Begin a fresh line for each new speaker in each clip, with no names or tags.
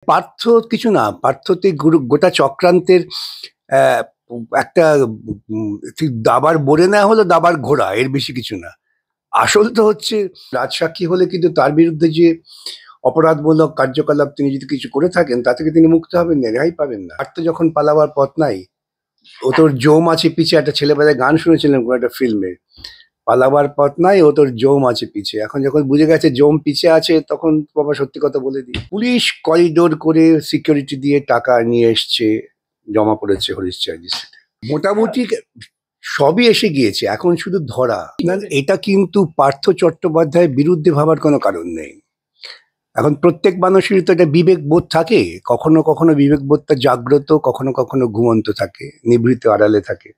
পার্থ কিছু না, পার্থতে গোটা চক্রান্তের আহ, একটা ঠিক দাবার বলে নেওয়া হলো, দাবার ঘোড়া, এর বেশি কিছু না। আসল তো হচ্ছে রাজসাক্ষী হলে কিন্তু তার বিরুদ্ধে যে অপরাধমূলক কার্যকলাপ তিনি যদি কিছু করে থাকেন তা থেকে তিনি মুক্ত হবেন না, রেহাই পাবেন না। আর তো যখন পালাবার পথ নাই, ও তোর জম আছে পিছে, একটা ছেলেবেলায় গান শুনেছিলাম কোনো একটা ফিল্মে, পালাবার পথ নাই, ও তোর জম আছে পিছে। এখন যখন বুঝে গেছে জম পিছে আছে, তখন বাবা সত্যি কথা বলে দিই, পুলিশ করিডোর করে সিকিউরিটি দিয়ে টাকা নিয়ে এসছে, জমা পড়েছে হরিশ্চন্দ্র স্ট্রিটে। মোটামুটি সবই এসে গিয়েছে, এখন শুধু ধরা। না, এটা কিন্তু পার্থ চট্টোপাধ্যায়ের বিরুদ্ধে ভাবার কোনো কারণ নেই। এখন প্রত্যেক মানুষেরই তো একটা বিবেক বোধ থাকে, কখনো কখনো বিবেক বোধটা জাগ্রত, কখনো কখনো ঘুমন্ত থাকে, নিভৃত আড়ালে থাকে।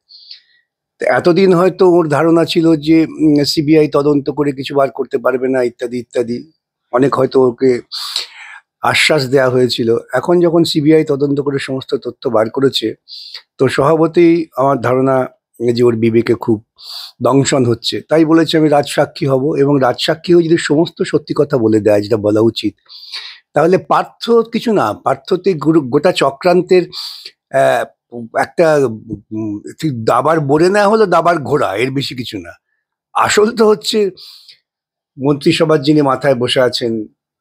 এতদিন হয়তো ওর ধারণা ছিল যে সিবিআই তদন্ত করে কিছু বার করতে পারবে না, ইত্যাদি ইত্যাদি, অনেক হয়তো ওকে আশ্বাস দেওয়া হয়েছিল। এখন যখন সিবিআই তদন্ত করে সমস্ত তথ্য বার করেছে, তো স্বভাবতই আমার ধারণা যে ওর বিবেকে খুব দংশন হচ্ছে। তাই বলেছে আমি রাজসাক্ষী হব, এবং রাজসাক্ষী হয়ে যদি সমস্ত সত্যি কথা বলে দেয়, যেটা বলা উচিত, তাহলে পার্থ কিছু না, পার্থতে গোটা চক্রান্তের আহ, একটা ঠিক দাবার বলে নেওয়া হলো, দাবার ঘোড়া, এর বেশি কিছু না। আসল তো হচ্ছে মন্ত্রিসভার যিনি মাথায় বসে আছেন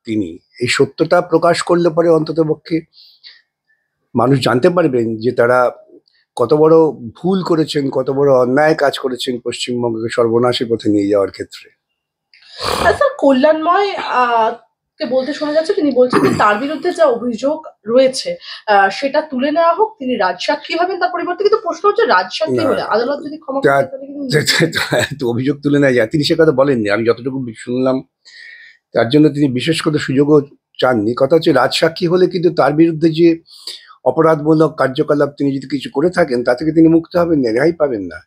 তিনি, এই সত্যটা প্রকাশ করলে পরে অন্তত পক্ষে মানুষ জানতে পারবেন যে তারা কত বড় ভুল করেছেন, কত বড় অন্যায় কাজ করেছেন পশ্চিমবঙ্গকে সর্বনাশের পথে নিয়ে যাওয়ার ক্ষেত্রে।
আচ্ছা, কল্যাণময় কে বলতে শোনা যাচ্ছে, তিনি বলছেন যে তার বিরুদ্ধে যা অভিযোগ রয়েছে সেটা তুলে নেওয়া হোক, তিনি রাজসাক্ষী হবেন তার পরিবর্তে। কিন্তু প্রশ্ন হচ্ছে, রাজসাক্ষী হলে আদালত যদি ক্ষমা করে তাহলে
কিন্তু অভিযোগ তুলে নেওয়া যায়, তিনি সে কথা বলেননি। আমি যতটুকু শুনলাম, তার জন্য তিনি বিশেষ করে সুযোগও চাননি। কথা হচ্ছে রাজসাক্ষী হলে কিন্তু তার বিরুদ্ধে যে অপরাধমূলক কার্যকলাপ তিনি যদি কিছু করে থাকেন তা থেকে তিনি মুক্ত হবেন না, রেহাই পাবেন না।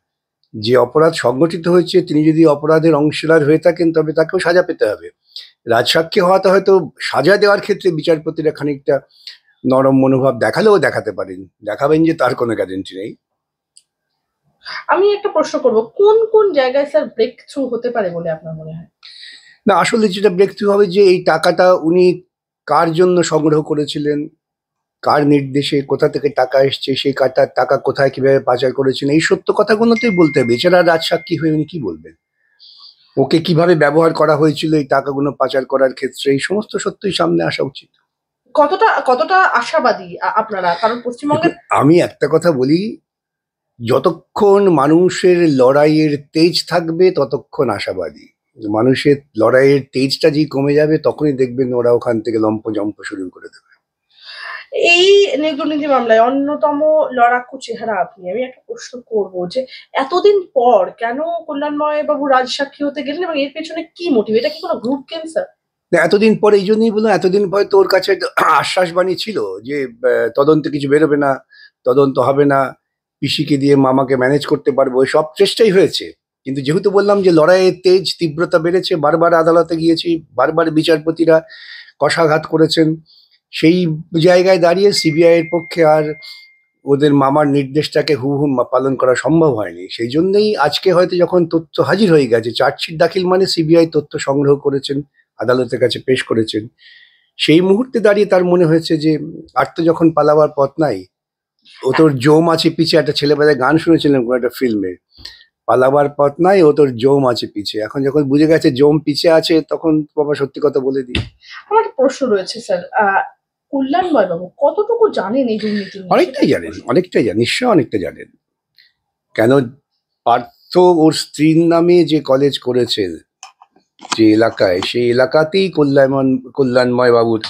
যে অপরাধ সংগঠিত হয়েছে, তিনি যদি অপরাধের অংশীদার হয়ে থাকেন তবে তাকেও সাজা পেতে হবে। রাজসাক্ষী হওয়াতে হয়তো সাজা দেওয়ার ক্ষেত্রে বিচারপতিরা খানিকটা নরম মনোভাব দেখালেও দেখাতে পারেন, দেখাবেন যে তার কোনো গ্যারেন্টি নেই।
আমি একটা প্রশ্ন করব, কোন কোন জায়গায় স্যার ব্রেক থ্রু হতে পারে বলে আপনার মনে হয়?
না, আসলে যেটা ব্রেক থ্রু হবে যে এই টাকাটা উনি কার জন্য সংগ্রহ করেছিলেন, কার নির্দেশে, কোথা থেকে টাকা এসছে, সেই টাকা কোথায় কিভাবে পাচার করেছেন, এই সত্য কথাগুলোতেই বলতে হবে। এছাড়া রাজসাক্ষী হয়ে উনি কি বলবেন? ওকে কিভাবে ব্যবহার করা হয়েছিল এই টাকাগুলো পাচার করার ক্ষেত্রে, এই সমস্ত সত্যই সামনে আসা উচিত।
কতটা কতটা আশাবাদী আপনারা? কারণ পশ্চিমবঙ্গে
আমি একটা কথা বলি, যতক্ষণ মানুষের লড়াইয়ের তেজ থাকবে ততক্ষণ আশাবাদী। মানুষের লড়াইয়ের তেজটা যেই কমে যাবে তখনই দেখবেন ওরা ওখান থেকে লম্পজম্প শুরু করে দেবে।
এই দুর্নীতি মামলায় অন্যতম লড়াকু চেহারা আপনি। আমি একটা প্রশ্ন করব যে এতদিন পর কেন কল্যাণময় বাবু রাজসাক্ষী হতে গেলেন, এবং এর পেছনে কি মোটিভ? এটা কি কোনো গ্রুপ ক্যান্সার?
এতদিন পরে এই জন্যই বললাম, এতদিন পরে তোর কাছে একটা আশ্বাস বাণী ছিল যে তদন্তে কিছু বেরোবে না, তদন্ত হবে না, পিসিকে দিয়ে মামাকে ম্যানেজ করতে পারবো, সব চেষ্টাই হয়েছে। কিন্তু যেহেতু বললাম যে লড়াইয়ের তেজ তীব্রতা বেড়েছে, বারবার আদালতে গিয়েছি, বারবার বিচারপতিরা কষাঘাত করেছেন, সেই জায়গায় দাঁড়িয়ে সিবিআই এর পক্ষে আর ওদের মামার নির্দেশটাকে হুবহু পালন করা সম্ভব হয়নি। সেই জন্যই আজকে হয়তো যখন তথ্য হাজির হয়ে গেছে, চার্জশিট দাখিল মানে সিবিআই তথ্য সংগ্রহ করেছেন, আদালতের কাছে পেশ করেছেন, সেই মুহূর্তে দাঁড়িয়ে তার মনে হয়েছে যে আর তো যখন পালাবার পথ নাই, ও তোর জম আছে পিছে, একটা ছেলেবেলায় গান শুনেছিলাম কোনো একটা ফিল্মে, পালাবার পথ নাই, ও তোর জম আছে পিছে। এখন যখন বুঝে গেছে জম পিছে আছে, তখন বাবা সত্যি কথা বলে দিই।
আমার প্রশ্ন রয়েছে স্যার, কল্যাণময় বাবু কতটুকু জানেন এই দুর্নীতি নিয়ে?
অনেকটাই জানেন, অনেকটাই জানেন, নিশ্চয় অনেকটা জানেন। কেন, পার্থ ওর স্ত্রীর নামে যে কলেজ করেছে যে এলাকায়, সেই এলাকাতেই কল্যাণময় বাবুর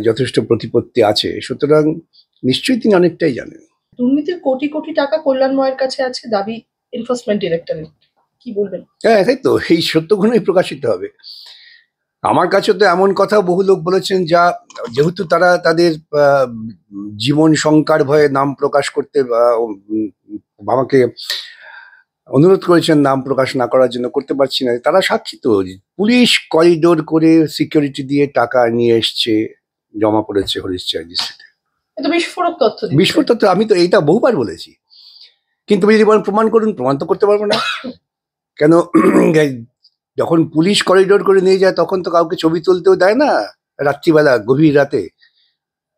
যথেষ্ট প্রতিপত্তি আছে, সুতরাং নিশ্চয়ই তিনি অনেকটাই জানেন।
দুর্নীতির কোটি কোটি টাকা কল্যাণময়ের কাছে আছে, দাবি এনফোর্সমেন্ট ডিরেক্টরের। কি বলবেন?
হ্যাঁ, তাই তো, এই সত্যগুলোই প্রকাশিত হবে। আমার কাছে তো এমন কথা বহু লোক বলেছেন, যা যেহেতু তারা তাদের জীবন শঙ্কার ভয়ে নাম প্রকাশ করতে আমাকে অনুরোধ করেছেন নাম প্রকাশ না করার জন্য, করতে পারছি না, তারা সাক্ষী তো। পুলিশ করিডোর করে সিকিউরিটি দিয়ে টাকা নিয়ে এসছে, জমা পড়েছে হরিশ্চন্দ্র স্ট্রিটে।
এটা বিস্ফোরক তথ্য।
বিস্ফোরক তথ্য, আমি তো এইটা বহুবার বলেছি। কিন্তু যদি বলেন প্রমাণ করুন, প্রমাণ তো করতে পারবো না। কেন, যখন পুলিশ করিডোর করে নিয়ে যায় তখন তো কাউকে ছবি তুলতেও দেয় না রাত্রিবেলা, গভীর রাতে।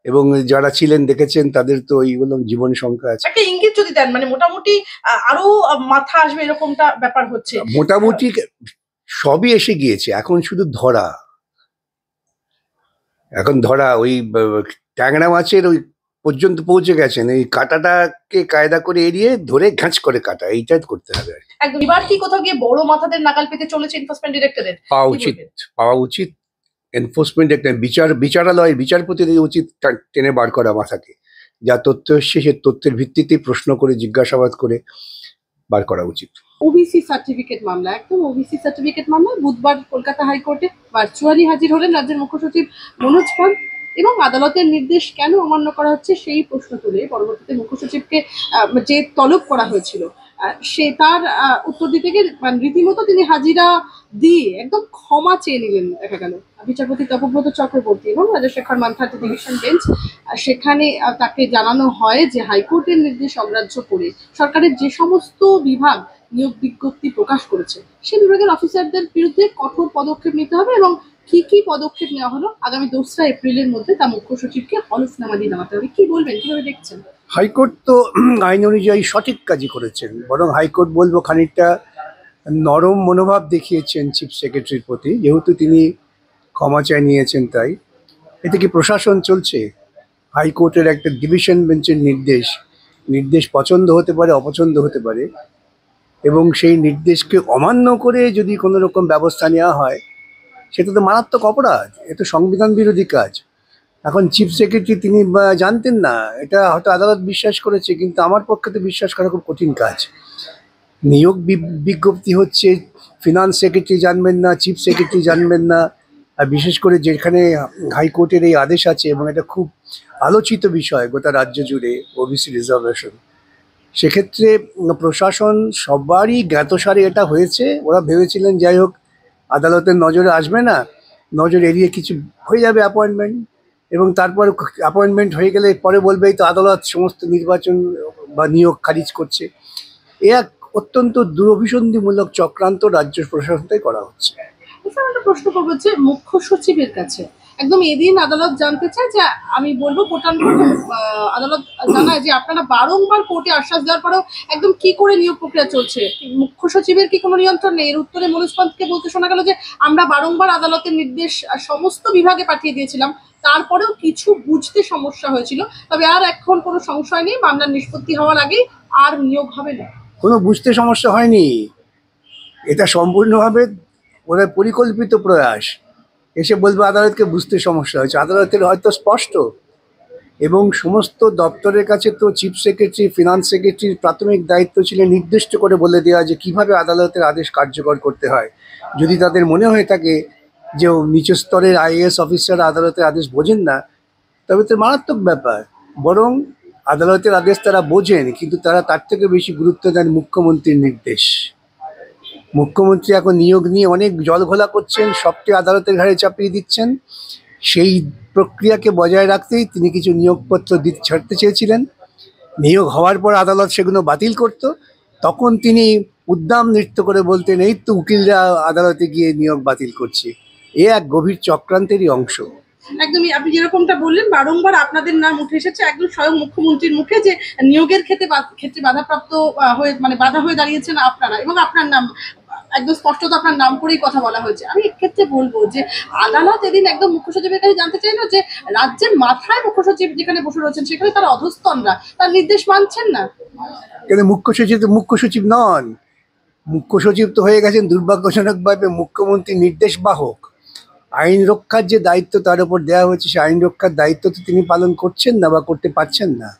এবং যারা ছিলেন দেখেছেন তাদের তো এইগুলো জীবন সংখ্যা আছে।
একটা ইঙ্গিত যদি দেন, মানে মোটামুটি আরো মাথা আসবে এরকমটা ব্যাপার হচ্ছে।
মোটামুটি সবই এসে গিয়েছে, এখন শুধু ধরা। এখন ধরা ওই ট্যাংরা মাছের ওই পর্যন্ত পৌঁছে গেছেন, এই কাঁটাটাকে কায়দা করে এড়িয়ে ধরে ঘাঁচ করে কাটা, এইটা করতে হবে আর কি।
একদম। এবার কি কোথাও গিয়ে বড় মাথাদের নাগাল পেতে চলেছে এনফোর্সমেন্ট ডিরেক্টরেট?
পাওয়া উচিত, পাওয়া উচিত। এনফোর্সমেন্ট একটা বিচারালয়, বিচারপতিদের উচিত টেনে বার করা মাথাকে। যা তথ্য এসছে সে তথ্যের ভিত্তিতে প্রশ্ন করে জিজ্ঞাসাবাদ করে বার করা উচিত।
ওবিসি সার্টিফিকেট মামলা, একদম ওবিসি সার্টিফিকেট মামলা বুধবার কলকাতা হাইকোর্টে ভার্চুয়ালি হাজির হলেন রাজ্যের মুখ্য সচিব মনোজ পাল এবং আদালতের নির্দেশ কেন অমান্য করা হচ্ছে সেই প্রশ্ন তুলে পরবর্তীতে মুখ্য সচিবকে যে তলব করা হয়েছিল সে তার উত্তর দিতে গিয়ে রীতিমতো তিনি হাজিরা দিয়ে একদম ক্ষমা চেয়ে নিলেন দেখা গেল। বিচারপতি তপব্রত চক্রবর্তী এবং রাজশেখর মান্থার ডিভিশন বেঞ্চ, সেখানে তাকে জানানো হয় যে হাইকোর্টের নির্দেশ অগ্রাহ্য করে সরকারের যে সমস্ত বিভাগ নিয়োগ বিজ্ঞপ্তি প্রকাশ করেছে সেই বিভাগের অফিসারদের বিরুদ্ধে কঠোর পদক্ষেপ নিতে হবে এবং কি কি পদক্ষেপ নেওয়া হলো আগামী 2রা এপ্রিলের মধ্যে তা মুখ্য সচিবকে হলফনামা দিয়ে জানাতে হবে। কি বলবেন, কিভাবে দেখছেন?
হাইকোর্ট তো আইন অনুযায়ী সঠিক কাজই করেছেন, বরং হাইকোর্ট বলবো খানিকটা নরম মনোভাব দেখিয়েছেন চিফ সেক্রেটারির প্রতি, যেহেতু তিনি ক্ষমা চাই নিয়েছেন। তাই এতে কি প্রশাসন চলছে? হাইকোর্টের একটা ডিভিশন বেঞ্চের নির্দেশ পছন্দ হতে পারে, অপছন্দ হতে পারে, এবং সেই নির্দেশকে অমান্য করে যদি কোনো রকম ব্যবস্থা নেওয়া হয় সেটা তো মারাত্মক অপরাধ, এ তো সংবিধান বিরোধী কাজ। এখন চিফ সেক্রেটারি তিনি জানতেন না, এটা হয়তো আদালত বিশ্বাস করেছে, কিন্তু আমার পক্ষে তো বিশ্বাস করা খুব কঠিন কাজ। নিয়োগ বিজ্ঞপ্তি হচ্ছে, ফিনান্স সেক্রেটারি জানবেন না, চিফ সেক্রেটারি জানবেন না, আর বিশেষ করে যেখানে হাইকোর্টের এই আদেশ আছে এবং এটা খুব আলোচিত বিষয় গোটা রাজ্য জুড়ে ওবিসি রিজার্ভেশন, সেক্ষেত্রে প্রশাসন সবারই জ্ঞাতসারে এটা হয়েছে। ওরা ভেবেছিলেন যাই হোক আদালতের নজরে আসবে না, নজর এড়িয়ে কিছু হয়ে যাবে অ্যাপয়েন্টমেন্ট, এবং তারপর অ্যাপয়েন্টমেন্ট হয়ে গেলে পরে বলবে এই তো আদালত সমস্ত নির্বাচন বা নিয়োগ খারিজ করছে। এ এক অত্যন্ত দুরভিসন্ধিমূলক চক্রান্ত রাজ্য প্রশাসনটাই করা হচ্ছে।
এছাড়া একটা প্রশ্ন করবো যে মুখ্য সচিবের কাছে একদম এদিন আদালত জানতে চায় যে আমি বলবো কোটান আদালত জানায় যে আপনারা বারংবার কোর্টে আশ্বাস দেওয়ার পরেও একদম কি করে নিয়োগ প্রক্রিয়া চলছে, মুখ্য সচিবের কি কোনো নিয়ন্ত্রণ নেই? এর উত্তরে মনোজ পান্তকে বলতে শোনা গেল যে আমরা বারংবার আদালতের নির্দেশ সমস্ত বিভাগে পাঠিয়ে দিয়েছিলাম, তারপরেও কিছু বুঝতে সমস্যা হয়েছিল, তবে আর এখন কোনো সংশয় নেই, মামলার নিষ্পত্তি হওয়ার আগেই আর নিয়োগ হবে না।
কোনো বুঝতে সমস্যা হয়নি, এটা সম্পূর্ণভাবে ওদের পরিকল্পিত প্রয়াস। এসে বলবে আদালতকে বুঝতে সমস্যা হয়েছে, আদালতের হয়তো স্পষ্ট, এবং সমস্ত দপ্তরের কাছে তো চিফ সেক্রেটারি, ফিনান্স সেক্রেটারির প্রাথমিক দায়িত্ব ছিল নির্দিষ্ট করে বলে দেওয়া যে কিভাবে আদালতের আদেশ কার্যকর করতে হয়। যদি তাদের মনে হয়ে থাকে যে নিচু স্তরের আইএএস অফিসার আদালতের আদেশ বোঝেন না, তবে তো মারাত্মক ব্যাপার। বরং আদালতের আদেশ তারা বোঝেন, কিন্তু তারা তার থেকে বেশি গুরুত্ব দেন মুখ্যমন্ত্রীর নির্দেশ। মুখ্যমন্ত্রী এখন নিয়োগ নিয়ে অনেক জলঘোলা করছেন, সবটি আদালতের ঘাড়ে চাপিয়ে দিচ্ছেন। সেই প্রক্রিয়াকে বজায় রাখতেই তিনি কিছু নিয়োগপত্র ছাড়তে চেয়েছিলেন। নিয়োগ হওয়ার পর আদালত সেগুলো বাতিল করত, তখন তিনি উদ্দাম নৃত্য করে বলতেন এই তো উকিলরা আদালতে গিয়ে নিয়োগ বাতিল করছে। এ এক গভীর চক্রান্তেরই অংশ।
একদমই আপনি যেরকমটা বললেন বারংবার আপনাদের নাম উঠে এসেছে একদম স্বয়ং মুখ্যমন্ত্রীর মুখে যে নিয়োগের ক্ষেত্রে বাধাপ্রাপ্ত হয়ে মানে বাধা হয়ে দাঁড়িয়েছেন আপনারা, এবং আপনার নাম একদম স্পষ্টত আপনার নাম করেই কথা বলা হয়েছে। আমি এক্ষেত্রে বলবো যে আদালত এদিন একদম মুখ্য সচিবের কাছে জানতে চাইলো যে রাজ্যের মাথায় মুখ্য সচিব যেখানে বসে রয়েছেন সেখানে তারা অধস্তনরা তার নির্দেশ মানছেন না।
কিন্তু মুখ্য সচিব নন, মুখ্য সচিব তো হয়ে গেছেন দুর্ভাগ্যজনকভাবে মুখ্যমন্ত্রী নির্দেশ বাহক। আইন রক্ষার যে দায়িত্ব তার উপর দেওয়া হয়েছে, সে আইন রক্ষার দায়িত্ব তো তিনি পালন করছেন না বা করতে পারছেন না।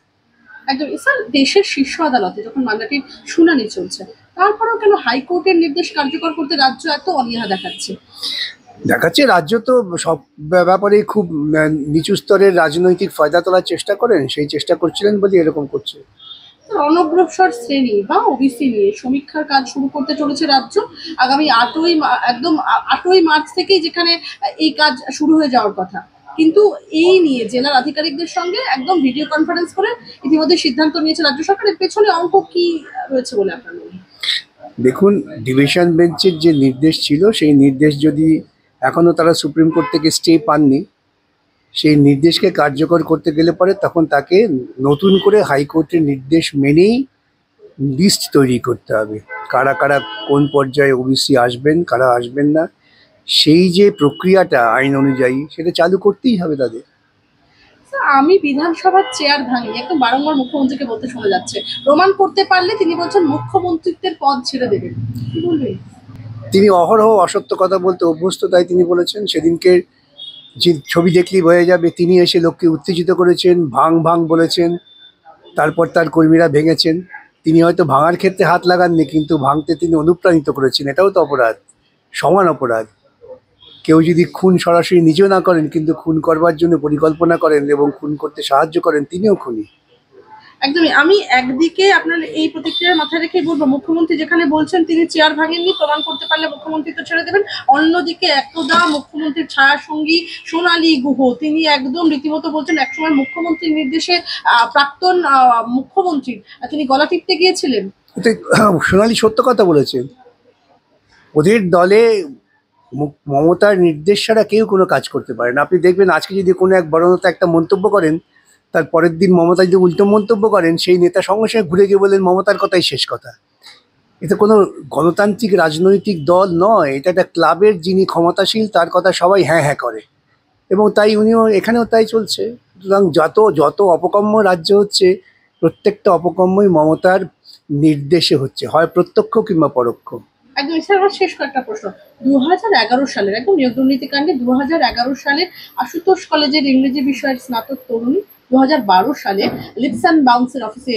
একদম স্যার, দেশের শীর্ষ আদালতে যখন মামলাটির শুনানি চলছে তারপরেও কেন হাইকোর্টের নির্দেশ কার্যকর করতে রাজ্য এত অনীহা দেখাচ্ছে?
রাজ্য তো সব ব্যাপারেই খুব নিচু স্তরের রাজনৈতিক ফায়দা তোলার চেষ্টা করেন, সেই চেষ্টা করছিলেন বলে এরকম করছে।
অনগ্রসর শ্রেণী বা ওবিসি নিয়ে সমীক্ষার কাজ শুরু করতে চলেছে রাজ্য আগামী 8ই মার্চ থেকেই, যেখানে এই কাজ শুরু হয়ে যাওয়ার কথা, কিন্তু এই নিয়ে জেলার আধিকারিকদের সঙ্গে একদম ভিডিও কনফারেন্স করে ইতিমধ্যে সিদ্ধান্ত নিয়েছে রাজ্য সরকার। এর পেছনে অঙ্ক কি রয়েছে বলে আপনার মনে হয়?
দেখুন, ডিভিশন বেঞ্চের যে নির্দেশ ছিল সেই নির্দেশ যদি এখনো তারা সুপ্রিম কোর্ট থেকে স্টে পাননি, সেই নির্দেশকে কার্যকর করতে গেলে পরে তখন তাকে নতুন করে হাইকোর্টের নির্দেশ মেনেই লিস্ট তৈরি করতে হবে, কারা কারা কোন পর্যায়ে ওবিসি আসবেন, কারা আসবেন না, সেই যে প্রক্রিয়াটা আইন অনুযায়ী সেটা চালু করতেই হবে তাদের।
আমি বিধানসভার চেয়ার ভাঙি একদম বারংবার মুখ্যমন্ত্রীকে বলতে শোনা যাচ্ছে, প্রমাণ করতে পারলে তিনি বলছেন মুখ্যমন্ত্রীত্বের পদ ছেড়ে দেবেন, কি বলবেন?
তিনি অহরহ অসত্য কথা বলতে অভ্যস্ত, তাই তিনি বলেছেন। সেদিনকে যে ছবি দেখলেই বোঝা যাবে, তিনি এসে লোককে উত্তেজিত করেছেন, ভাঙ ভাঙ বলেছেন, তারপর তার কর্মীরা ভেঙেছেন। তিনি হয়তো ভাঙার ক্ষেত্রে হাত লাগাননি, কিন্তু ভাঙতে তিনি অনুপ্রাণিত করেছেন, এটাও তো অপরাধ, সমান অপরাধ। কেউ যদি খুন সরাসরি নিজেও না করেন কিন্তু খুন করবার জন্য পরিকল্পনা করেন এবং খুন করতে সাহায্য করেন, তিনিও খুনি।
একদমই। আমি একদিকে আপনার এই প্রতিক্রিয়ার মাথায় রেখেই বলবো, মুখ্যমন্ত্রী যেখানে বলছেন তিনি চেয়ার ভাঙেননি, প্রমাণ করতে পারলে মুখ্যমন্ত্রী তো ছেড়ে দেবেন, অন্যদিকে একদা মুখ্যমন্ত্রীর ছায়া সঙ্গী সোনালী গুহ তিনি একদম রীতিমতো বলছেন একসময় মুখ্যমন্ত্রীর নির্দেশে প্রাক্তন মুখ্যমন্ত্রী তিনি গলা টিপতে গিয়েছিলেন।
এতে সোনালী সত্য কথা বলেছেন। ওদের দলে মমতার নির্দেশ ছাড়া কেউ কোনো কাজ করতে পারে না। আপনি দেখবেন আজকে যদি কোনো এক বড় নেতা একটা মন্তব্য করেন, তার পরের দিন মমতা যদি উল্টো মন্তব্য করেন, সেই নেতা সঙ্গে সঙ্গে ঘুরে গিয়ে বলেন মমতার কথাই শেষ কথা। এটা কোনো গণতান্ত্রিক রাজনৈতিক দল নয়, এটা একটা ক্লাবের যিনি ক্ষমতাশীল তার কথা সবাই হ্যাঁ হ্যাঁ করে, এবং তাই উনিও এখানেও তাই চলছে। সুতরাং যত যত অপকর্ম রাজ্য হচ্ছে, প্রত্যেকটা অপকর্মই মমতার নির্দেশে হচ্ছে, হয় প্রত্যক্ষ কিংবা পরোক্ষ।
একদম। এছাড়া আমার শেষ কয়েকটা প্রশ্ন, 2011 সালের একদম নিয়োগ দুর্নীতি কাণ্ডে 2011 সালে আশুতোষ কলেজের ইংরেজি বিষয়ের স্নাতক তরুণী 2012 সালে লিপস অ্যান্ড বাউন্সের অফিসে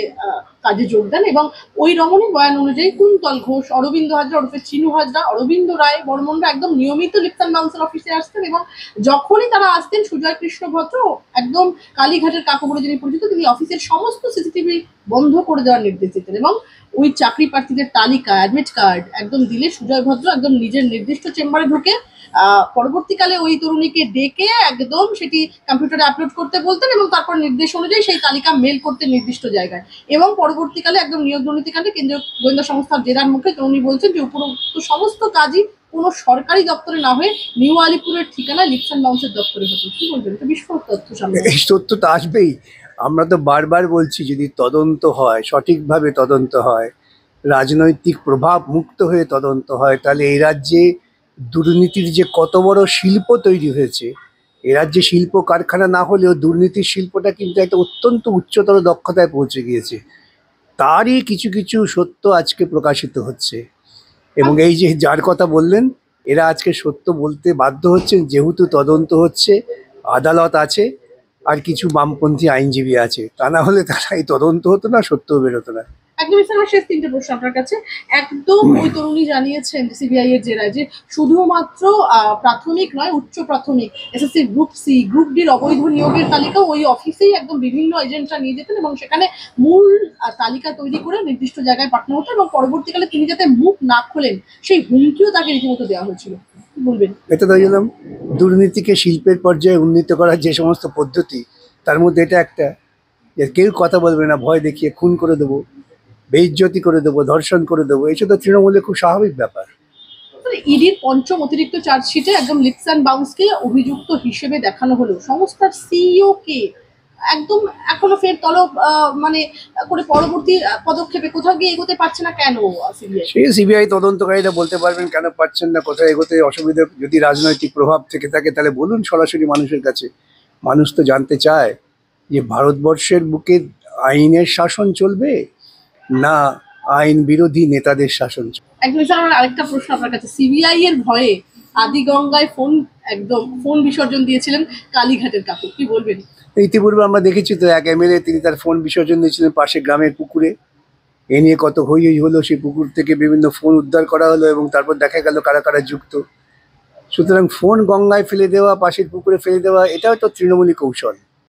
কাজে যোগ দেন এবং ওই রমণীর বয়ান অনুযায়ী কুন্তল ঘোষ, অরবিন্দ হাজরা ওরফে চিনু হাজরা, অরবিন্দ রায় বর্মনরা একদম নিয়মিত লিপস অ্যান্ড বাউন্সের অফিসে আসতেন এবং যখনই তারা আসতেন সুজয় কৃষ্ণ ভদ্র একদম কালীঘাটের কাকু বলে যিনি পরিচিত, তিনি অফিসের সমস্ত সিসিটিভি বন্ধ করে দেওয়ার নির্দেশ দিতেন এবং ওই চাকরি প্রার্থীদের তালিকা অ্যাডমিট কার্ড একদম দিলে সুজয় ভদ্র একদম নিজের নির্দিষ্ট চেম্বারে ঢুকে পরবর্তীকালে ওই তরুণীকে ডেকে একদম সেটি কম্পিউটারে আপলোড করতে বলতেন এবং তারপর নির্দেশ অনুযায়ী সেই তালিকা মেল করতে নির্দিষ্ট জায়গায়। এবং পরবর্তীকালে একদম নিয়োগ দুর্নীতিকাণ্ডে কেন্দ্রীয় গোয়েন্দা সংস্থার জেরার মুখে তরুণী বলছেন যে উপরোক্ত সমস্ত কাজই কোনো সরকারি দপ্তরে না হয়ে নিউ আলিপুরের ঠিকানা লিপস অ্যান্ড বাউন্সের দপ্তরে হতো। কি বলবেন? এটা বিস্ফোরক তথ্য সামনে।
এই তথ্য তো আসবেই। আমরা তো বারবার বলছি, যদি তদন্ত হয়, সঠিকভাবে তদন্ত হয়, রাজনৈতিক প্রভাব মুক্ত হয়ে তদন্ত হয়, তাহলে এই রাজ্যে দুর্নীতির যে কত বড় শিল্প তৈরি হয়েছে, এ রাজ্যে শিল্প কারখানা না হলেও দুর্নীতির শিল্পটা কিন্তু একটা অত্যন্ত উচ্চতর দক্ষতায় পৌঁছে গিয়েছে। তারই কিছু কিছু সত্য আজকে প্রকাশিত হচ্ছে, এবং এই যে যার কথা বললেন, এরা আজকে সত্য বলতে বাধ্য হচ্ছেন যেহেতু তদন্ত হচ্ছে, আদালত আছে, আর কিছু বামপন্থী আইনজীবী আছে। তা না হলে তারা এই তদন্ত হতো না, সত্যও বেরোতো না।
একদম। স্যার আমার শেষ তিনটে প্রশ্ন আপনার কাছে। একদম ওই তরুণী জানিয়েছেন সিবিআই এর জেরায় যে শুধুমাত্র প্রাথমিক নয়, উচ্চ প্রাথমিক এসএসসি গ্রুপ সি গ্রুপ ডির অবৈধ নিয়োগের তালিকা ওই অফিসেই একদম বিভিন্ন এজেন্টরা নিয়ে যেতেন এবং সেখানে মূল তালিকা তৈরি করে নির্দিষ্ট জায়গায় পাঠানো হতো এবং পরবর্তীকালে তিনি যাতে মুখ না খোলেন সেই হুমকিও তাকে রীতিমতো দেওয়া হয়েছিল। কি বলবেন?
এটা তো গেলাম দুর্নীতিকে শিল্পের পর্যায়ে উন্নীত করার যে সমস্ত পদ্ধতি, তার মধ্যে এটা একটা, যে কেউ কথা বলবে না, ভয় দেখিয়ে খুন করে দেবো, বেইজ্জতি করে দেবো, ধর্ষণ করে দেবো, এইসব তো তৃণমূলে খুব স্বাভাবিক ব্যাপার।
ইডির পঞ্চম অতিরিক্ত চার্জশিটে একদম লিপস অ্যান্ড বাউন্সকে অভিযুক্ত হিসেবে দেখানো হলো, সংস্থার সিইও কে একদম এখনো ফের তলব মানে করে পরবর্তী পদক্ষেপে কোথাও গিয়ে এগোতে পারছে না কেন সিবিআই?
সেই সিবিআই তদন্তকারীরা বলতে পারবেন কেন পারছেন না, কোথায় এগোতে অসুবিধা। যদি রাজনৈতিক প্রভাব থেকে থাকে তাহলে বলুন সরাসরি মানুষের কাছে। মানুষ তো জানতে চায় যে ভারতবর্ষের বুকে আইনের শাসন চলবে না আইন বিরোধী নেতাদের শাসন চলবে।
একদম। স্যার আমার আরেকটা প্রশ্ন আপনার কাছে, সিবিআই এর ভয়ে আদিগঙ্গায় ফোন বিসর্জন দিয়েছিলেন কালীঘাটের কাকু, কি বলবেন?
ইতিপূর্বে আমরা দেখেছি তো, এক এমএলএ তিনি তার ফোন বিসর্জন দিয়েছিলেন পাশে গ্রামের পুকুরে। এ নিয়ে কত হই হই হলো, সেই পুকুর থেকে বিভিন্ন ফোন উদ্ধার করা হলো এবং তারপর দেখা গেল কারা কারা যুক্ত। সুতরাং ফোন গঙ্গায় ফেলে দেওয়া, পাশের পুকুরে ফেলে দেওয়া, এটাও তো তৃণমূলী কৌশল।